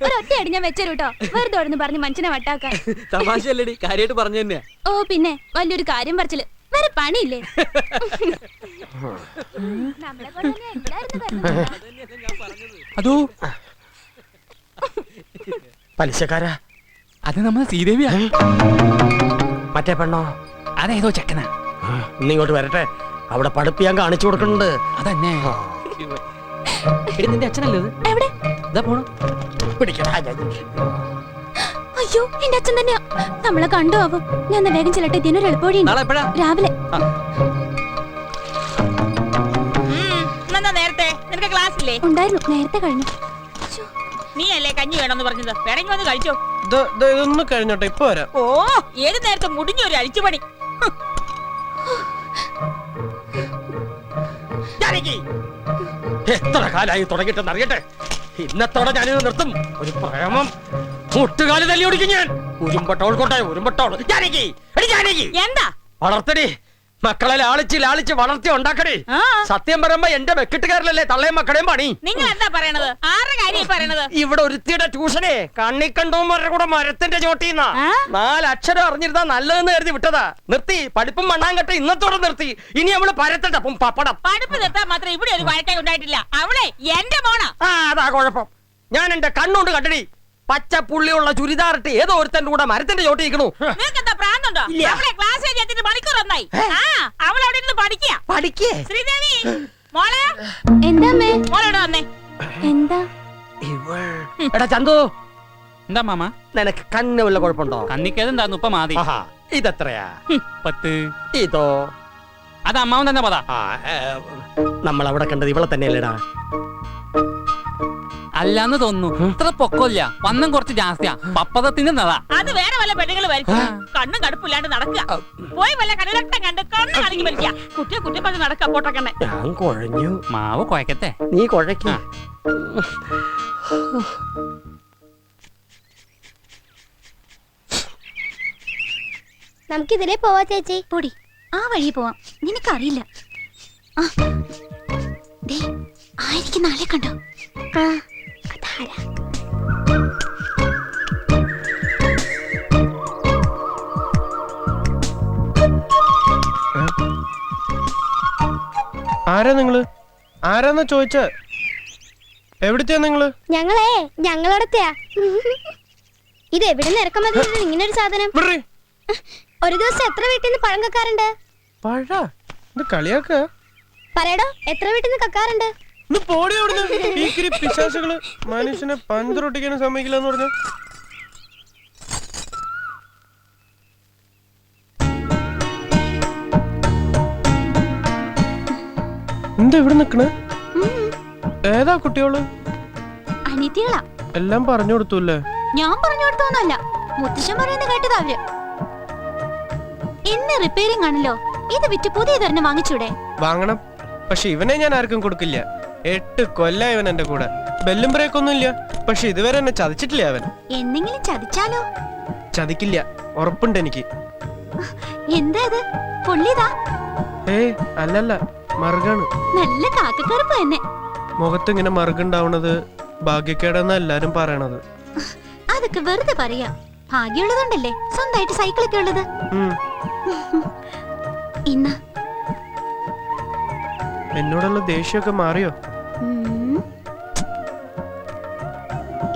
ഒരൊറ്റയടി ഞാൻ വെച്ചേരും കേട്ടോ, വെറുതെ ഓടുന്നു പറഞ്ഞ് മനുഷ്യനെ വട്ടാക്കാൻ. തമാശയല്ലേടി, കാര്യമായിട്ട് പറഞ്ഞു തന്നെയാ. ഓ പിന്നെ വലിയൊരു കാര്യം പറിച്ചില്, വേറെ പണിയില്ലേ? അതോ പലിശക്കാരാ? അത് നമ്മളെ ശ്രീദേവിയാ. മറ്റേ പെണ്ണോ? അതേതോ ചെക്കനാ. ഇന്നിങ്ങോട്ട് വരട്ടെ, അവിടെ പഠിപ്പ് ഞാൻ കാണിച്ചു കൊടുക്കുന്നുണ്ട്. അതന്നെ. നിന്റെ അച്ഛനല്ലേ ഇത്? എവിടെ? ഇതാ പോണു. പിടിക്കടാ. അയ്യോ എന്റെ അച്ഛൻ തന്നെയാ. നമ്മളെ കണ്ടു ആവും. ഞാൻ വേഗം ചെല്ലട്ടെ, ഇതിനൊരു എളുപ്പവഴി. നാളെ എപ്പോഴാ? രാവിലെ. നേരത്തെ നിനക്ക് ക്ലാസ് ഇല്ലേ? ഉണ്ടായിരുന്നു, നേരത്തെ കഴിഞ്ഞു. നീ അല്ലേ കഞ്ഞി വേണമെന്ന് പറഞ്ഞത്? വേണമെങ്കിൽ വന്ന് കഴിച്ചോ. ഇതൊന്ന് കഴിഞ്ഞോട്ടെ, ഇപ്പൊ വരാം. ഓ ഏത് നേരത്തെ മുടിഞ്ഞൊരു അഴിച്ചുപണി. എത്ര കാലായി തുടങ്ങിട്ടെന്ന് അറിയട്ടെ. ഇന്നത്തോടെ ഞാനിത് നിർത്തും. ഒരു പ്രേമം മുട്ടുകാല് തല്ലി ഓടിക്കും ഞാൻ. ഉരുമ്പട്ടോൾ കൊണ്ടേ ഉരുമ്പട്ടോൾ. എന്താ വളർത്തടി മക്കളെ, ലാളിച്ച് വളർത്തി ഉണ്ടാക്കടി. സത്യം പറയുമ്പോ എന്റെ വെക്കിട്ടുകാരിലല്ലേ തള്ളയും മക്കളെയും പണി. നിങ്ങൾ എന്താ പറയണത്? ആരുടെ കാര്യം പറയണത്? ഇവിടെ ഒരുത്തിയുടെ ട്യൂഷനെ കണ്ണിക്കണ്ടോമാരുടെ കൂടെ മരത്തിന്റെ ചോട്ടിന്നാ. 4 അക്ഷരം അറിഞ്ഞിരുന്നാ നല്ലതെന്ന് കരുതി വിട്ടതാ. നിർത്തി പഠിപ്പും മണ്ണാങ്കട്ട ഇന്നത്തോടെ നിർത്തി. ഇനി അവള് പരത്തണ്ട പപ്പടം. പഠിപ്പ് നിർത്താൻ മാത്രം ഇവിടെ ഒരു വഴക്കായി ഉണ്ടായിട്ടില്ല. അവളെ എന്റെ മോണാ. അതാ കുഴപ്പം. ഞാൻ എന്റെ കണ്ണുകൊണ്ട് കണ്ടടി. പച്ച പുള്ളിയുള്ള ചുരിദാറിട്ട് ഏതോ ഒരുത്തന്റെ കൂടെ മരത്തിന്റെ ചോട്ടി നിൽക്കണു. നിനക്കെന്താ പ്രാന്തുണ്ടോ? അവളെ ക്ലാസ് കഴിഞ്ഞ മണിക്കൂർ ഒന്നായി. അവൾ അവിടെ ഇരുന്ന് പഠിക്കേ. ശ്രീദേവി മോളെ. എന്താ അമ്മേ? മോളോട് വന്നേ. എന്താ? എടാ ചന്തു, എന്താ മാമ? നിനക്ക് കണ്ണ് വല്ല കുഴപ്പമുണ്ടോ? കണ്ണിക്കേതുണ്ടായിരുന്നു, ഇപ്പൊ മാതി. ഇതെത്രയാ? 10. ഇതോ? അത് അമ്മാവൻ തന്നെ പതാ. നമ്മൾ അവിടെ കണ്ടത് ഇവളെ തന്നെയല്ലേടാ? അല്ലാന്ന് തോന്നുന്നു. ഇത്ര പൊക്കമില്ല, വണ്ണം കുറച്ച് ജാസ്തിയാ. പപ്പതത്തിന്റെ നടാ. അത് വേറെ വല്ല പെണ്ണുങ്ങൾ വരച്ചു. കണ്ണും കടുപ്പില്ലാണ്ട് നടക്കുക. പോയി വല്ല കണ്ണിലട്ടം കണ്ട് കണ്ണ് കളിക്ക് വലിക്കുക. കുട്ടി പറഞ്ഞ് നടക്കുക. പോട്ടക്കണ്ണെ. ഞാൻ കുഴഞ്ഞു. മാവ് കുഴക്കട്ടെ. നീ കുഴക്ക. നമുക്കിതിലേ പോവാ ചേച്ചി. പൊടി ആ വഴി പോവാം. നിനക്കറിയില്ല. ആയിരിക്കും നാളെ കണ്ടോ? ആരാ നിങ്ങള്? ആരാന്നാ ചോദിച്ച? എവിടത്തെയാ നിങ്ങള്? ഞങ്ങളടത്തെയാ. ഇത് എവിടെ നിന്ന് ഇറക്കുമതി ഇങ്ങനൊരു സാധനം? ഒരു ദിവസം എത്ര വീട്ടിൽ നിന്ന് പഴം കക്കാറുണ്ട്? പഴ ഇത് കളിയാക്ക പറയടോ, എത്ര വീട്ടിൽ നിന്ന് കക്കാറുണ്ട്? പിശാചുകള് മനുഷ്യനെ പഞ്ചറൊട്ടിക്കാനും സമ്മതിക്കില്ലെന്ന് പറഞ്ഞ. എന്താ ഇവിടെ നിക്കണേ? ഏതാ കുട്ടിയോള്? അനിയത്തികളാ. എല്ലാം പറഞ്ഞു കൊടുത്തൂല്ലേ? ഞാൻ പറഞ്ഞു കൊടുത്തോന്നല്ല, മുത്തശ്ശൻ പറയുന്നത് കേട്ടതാ അവര്. ഇന്ന് റിപ്പയറിംഗ് ആണല്ലോ, ഇത് വിറ്റ് പുതിയതൊരെണ്ണം വാങ്ങിച്ചൂടെ? വാങ്ങണം, പക്ഷെ ഇവനെ ഞാൻ ആർക്കും കൊടുക്കില്ല. 8 കൊല്ലം ഇവൻ എന്റെ കൂടെ. ബെല്ലും ബ്രേക്ക് ഒന്നും ഇല്ല, പക്ഷെ ഇതുവരെ എന്നെ ചതിച്ചിട്ടില്ല അവൻ. എന്തെങ്കിലും ചതിച്ചാലോ? ചതിക്കില്ല, ഉറപ്പുണ്ട് എനിക്ക്. എന്താ ഇത്? പൊള്ളിയതാ? അല്ലല്ല, മറുകാണ്. നല്ല കാക്കക്കറുപ്പ് തന്നെ. മുഖത്ത് ഇങ്ങനെ മറുകുണ്ടാവണത് ഭാഗ്യക്കേടെന്നാ എല്ലാരും പറയണത്. അതൊക്കെ വെറുതെ പറയാ. ഭാഗ്യമുള്ളതുണ്ടല്ലേ സ്വന്തമായിട്ട് സൈക്കിളൊക്കെ ഉള്ളത്. ഇന്ന എന്നോടുള്ള ദേഷ്യമൊക്കെ മാറിയോ?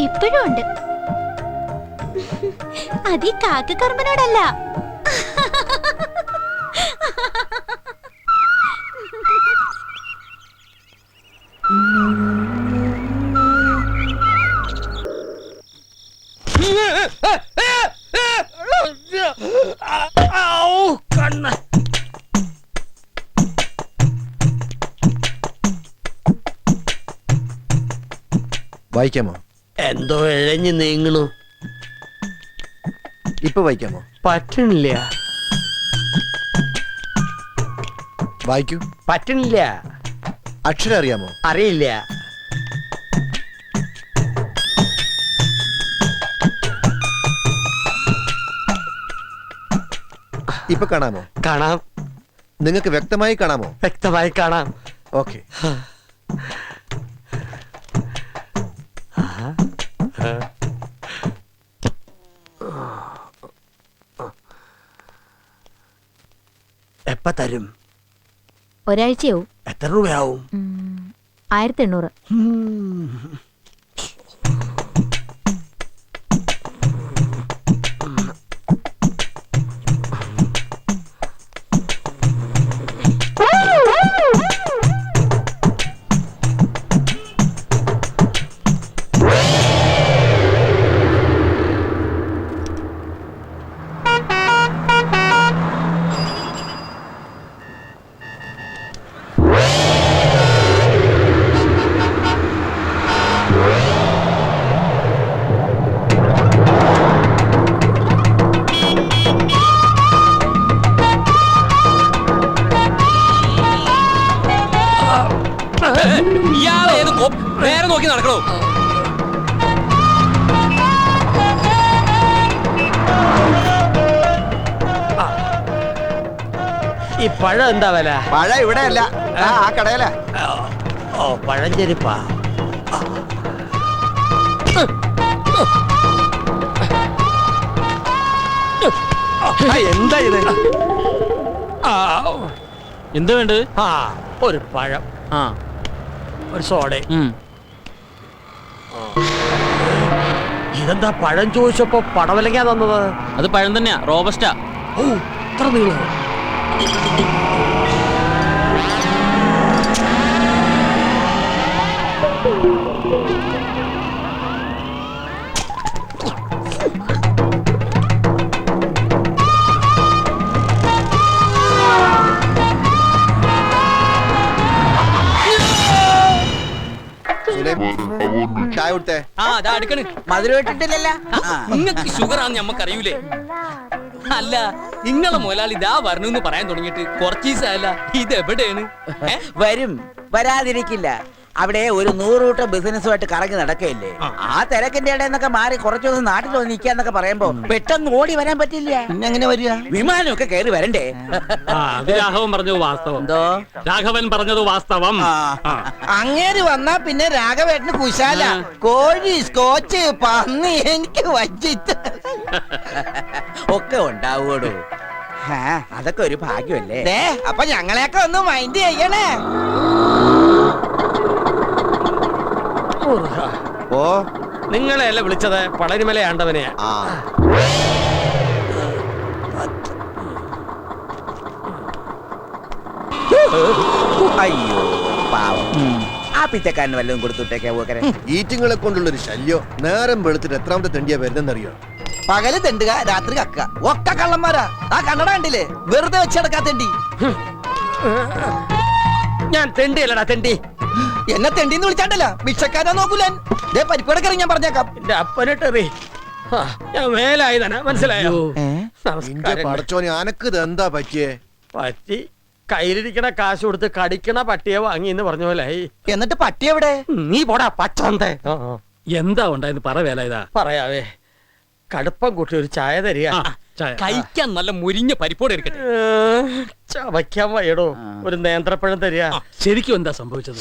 ഇപ്പോഴും ഉണ്ട്. അത് ഈ കാക്കക്കറുമ്പനോടല്ല. വായിക്കാമോ? എന്തോ ഇഴഞ്ഞു നീങ്ങണു. ഇപ്പൊ വായിക്കാമോ? പറ്റണില്ല. വായിക്കൂ. പറ്റണില്ല. അക്ഷരം അറിയാമോ? അറിയില്ല. ഇപ്പൊ കാണാമോ? കാണാം. നിങ്ങൾക്ക് വ്യക്തമായി കാണാമോ? വ്യക്തമായി കാണാം. ഓക്കെ. എപ്പ തരും? ഒരാഴ്ചയാവും. എത്ര രൂപയാവും? 1800. ഇയാളേത് നേരെ നോക്കി നടക്കണോ? ഈ പഴം എന്താ വില? പഴ ഇവിടെ അല്ല, ആ കടയില. ഓ, പഴഞ്ചെരിപ്പാ. എന്താ ഇത്? എന്ത് വേണ്ട? ആ, ഒരു പഴം, ആ, ഒരു സോഡ. ഉം. ഇതെന്താ പഴം ചോദിച്ചപ്പോ പടവലങ്ങാ തന്നത്? അത് പഴം തന്നെയാ, റോബസ്റ്റാ. ഓ, ഇത്ര നീളോ? ചായ കൊടുത്തേ. ആ അതാ അടുക്കണ്. മധുരം ഇട്ടിട്ടില്ലല്ലോ. നിങ്ങക്ക് ഷുഗറാന്ന് ഞമ്മക്കറിയൂലേ? അല്ല, നിങ്ങളെ മുതലാളി ഇതാ വരണെന്ന് പറയാൻ തുടങ്ങിയിട്ട് കുറച്ച് ദിവസമല്ല. ഇത് എവിടെയാണ്? വരും, വരാതിരിക്കില്ല. അവിടെ ഒരു 100 കൂട്ടം ബിസിനസ്സുമായിട്ട് കറങ്ങി നടക്കയില്ലേ. ആ തിരക്കിന്റെ ഇടയിൽ നിന്നൊക്കെ മാറി കുറച്ചു ദിവസം നാട്ടിൽ വന്ന് നിൽക്കാന്നൊക്കെ പറയുമ്പോ പെട്ടെന്ന് ഓടി വരാൻ പറ്റില്ല. പിന്നെ എങ്ങനെ വരിക? വിമാനമൊക്കെ കയറി വരണ്ടേ? രാഘവൻ പറഞ്ഞത് വാസ്തവം. എന്തോ രാഘവൻ പറഞ്ഞത് വാസ്തവം. അങ്ങേര് വന്നാ പിന്നെ രാഘവേട്ടന് കുശാല. കോഴി, സ്കോച്ച്, പന്നി എനിക്ക് വച്ചിട്ട് ഒക്കെ ഉണ്ടാവൂടോ. അതൊക്കെ ഒരു ഭാഗ്യമല്ലേ. അപ്പൊ ഞങ്ങളെയൊക്കെ ഒന്ന് മൈൻഡ് ചെയ്യണേ. ഓ, നിങ്ങളെയല്ല വിളിച്ചത്, പളനിമലയാണ്ടവനെയാ. ആ അയ്യോ പാവം. ആ പിച്ചക്കാരന് വല്ലതും കൊടുത്തുട്ടേക്കാ പോക്കരെ. ഈറ്റിങ്ങളെ കൊണ്ടുള്ളൊരു ശല്യം. നേരം വെളുത്തിട്ട് എത്രാമത്തെ തെണ്ടിയാ വരുന്നെന്നറിയോ? പകല് തെണ്ടുക, രാത്രി കക്ക. ഒക്കെ കള്ളന്മാരാ. ആ കണ്ണട കണ്ടില്ലേ, വെറുതെ വെച്ചടക്കാ തെണ്ടി. ഞാൻ തെണ്ടിയല്ലടാ തെണ്ടി. എന്നെ തെണ്ടിന്ന് വിളിച്ചാണ്ടല്ല, ഭിക്ഷക്കാരാ നോക്കൂലൻ. ദേ പരിപ്പടക്കറി ഞാൻ പറഞ്ഞേക്കാം. എന്റെ അപ്പനിട്ടെറി. ഞാൻ മേലായതന, മനസ്സിലായോ? നിന്റെ നമസ്കാരം. പടച്ചോനെ, അനക്ക് ഇത് എന്താ പറ്റിയേ? പറ്റി കയ്യിലിരിക്കണ കാശ് കൊടുത്ത് കടിക്കണ പട്ടിയെ വാങ്ങി എന്ന് പറഞ്ഞ പോലായി. എന്നിട്ട് പട്ടി എവിടെ? നീ പോടാ പച്ചന്തേ. എന്താ ഉണ്ടായെന്ന് പറ വേല ഇതാ. പറയാവേ, കടുപ്പം കൂട്ടി ഒരു ചായ തരിക. കഴിക്കാൻ നല്ല മുരിഞ്ഞ പരിപ്പോടെ ഇരിക്കട്ടെ. ചവയ്ക്കാൻ വയ്യടോ, ഒരു നേന്ത്രപ്പഴം തരിക. ശരിക്കും എന്താ സംഭവിച്ചത്?